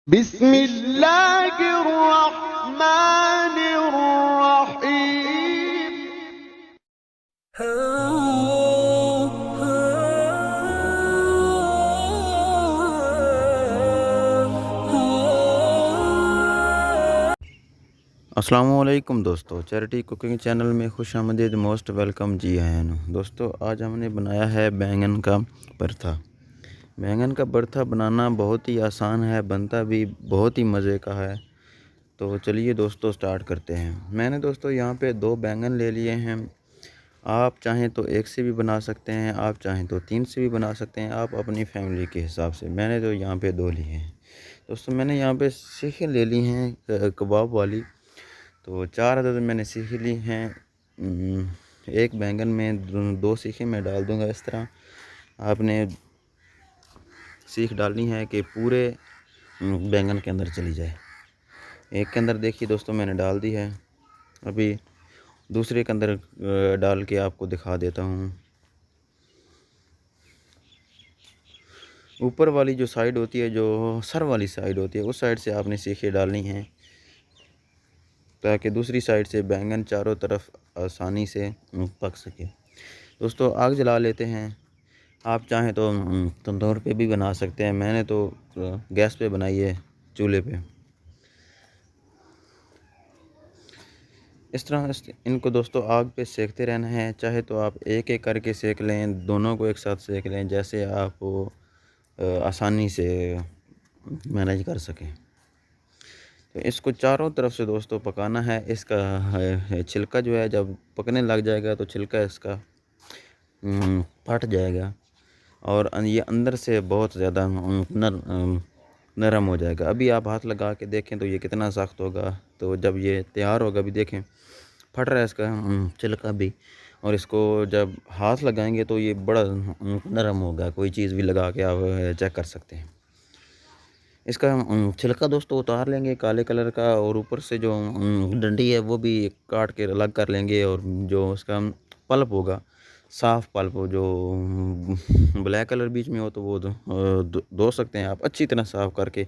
बिस्मिल्लाहिर्रहमानिर्रहीम। अस्सलामुअलैकुम दोस्तों, चैरिटी कुकिंग चैनल में खुशामदीद, मोस्ट वेलकम जी आयन। दोस्तों आज हमने बनाया है बैंगन का भरता। बैंगन का भरता बनाना बहुत ही आसान है, बनता भी बहुत ही मज़े का है। तो चलिए दोस्तों स्टार्ट करते हैं। मैंने दोस्तों यहाँ पे 2 बैंगन ले लिए हैं। आप चाहें तो 1 से भी बना सकते हैं, आप चाहें तो 3 से भी बना सकते हैं, आप अपनी फैमिली के हिसाब से। मैंने तो यहाँ पे 2 लिए हैं। दोस्तों मैंने यहाँ पे सीखें ले ली हैं कबाब वाली। तो 4 अदद मैंने सीख ली हैं। एक बैंगन में 2 सीखें मैं डाल दूंगा। इस तरह आपने सीख डालनी है कि पूरे बैंगन के अंदर चली जाए। एक के अंदर देखिए दोस्तों मैंने डाल दी है। अभी दूसरे के अंदर डाल के आपको दिखा देता हूँ। ऊपर वाली जो साइड होती है, जो सर वाली साइड होती है, उस साइड से आपने सीखें डालनी है ताकि दूसरी साइड से बैंगन चारों तरफ आसानी से पक सके। दोस्तों आग जला लेते हैं। आप चाहें तो तंदूर पे भी बना सकते हैं। मैंने तो गैस पे बनाई है, चूल्हे पे। इस तरह इनको दोस्तों आग पे सेकते रहना है। चाहे तो आप एक एक करके सेक लें, दोनों को एक साथ सेक लें, जैसे आप आसानी से मैनेज कर सकें। तो इसको चारों तरफ से दोस्तों पकाना है। इसका छिलका जो है जब पकने लग जाएगा तो छिलका इसका फट जाएगा और ये अंदर से बहुत ज़्यादा नरम हो जाएगा। अभी आप हाथ लगा के देखें तो ये कितना सख्त होगा। तो जब ये तैयार होगा, अभी देखें फट रहा है इसका छिलका भी, और इसको जब हाथ लगाएंगे तो ये बड़ा नरम होगा। कोई चीज़ भी लगा के आप चेक कर सकते हैं। इसका छिलका दोस्तों उतार लेंगे काले कलर का, और ऊपर से जो डंडी है वो भी काट के अलग कर लेंगे। और जो उसका पल्प होगा, साफ़ पल्प हो, जो ब्लैक कलर बीच में हो, तो वो धो सकते हैं आप अच्छी तरह साफ़ करके।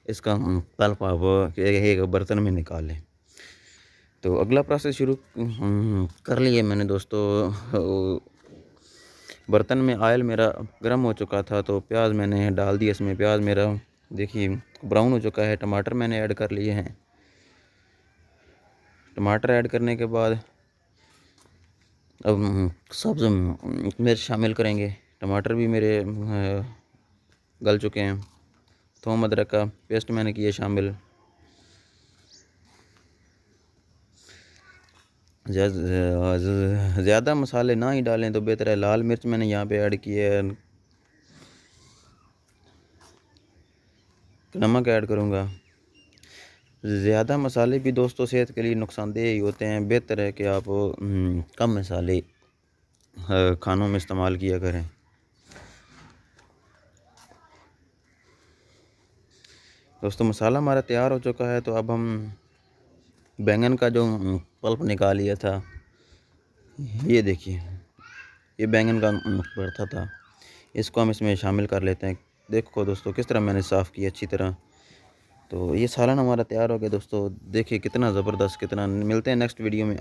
इसका पल्प आप एक बर्तन में निकाल लें। तो अगला प्रोसेस शुरू कर लिए मैंने दोस्तों। बर्तन में ऑयल मेरा गर्म हो चुका था, तो प्याज मैंने डाल दिया इसमें। प्याज मेरा देखिए ब्राउन हो चुका है। टमाटर मैंने ऐड कर लिए हैं। टमाटर ऐड करने के बाद अब सब्ज़ मिर्च शामिल करेंगे। टमाटर भी मेरे गल चुके हैं। थूम अदरक का पेस्ट मैंने किया शामिल। ज़्यादा मसाले ना ही डालें तो बेहतर है। लाल मिर्च मैंने यहाँ पे ऐड की है। नमक ऐड करूँगा। ज़्यादा मसाले भी दोस्तों सेहत के लिए नुकसानदेह ही होते हैं। बेहतर है कि आप कम मसाले खानों में इस्तेमाल किया करें। दोस्तों मसाला हमारा तैयार हो चुका है। तो अब हम बैंगन का जो पल्प निकाल लिया था, ये देखिए, ये बैंगन का भरता था, इसको हम इसमें शामिल कर लेते हैं। देखो दोस्तों किस तरह मैंने साफ़ किया अच्छी तरह। तो ये सालन हमारा तैयार हो गया दोस्तों। देखिए कितना ज़बरदस्त, कितना। मिलते हैं नेक्स्ट वीडियो में।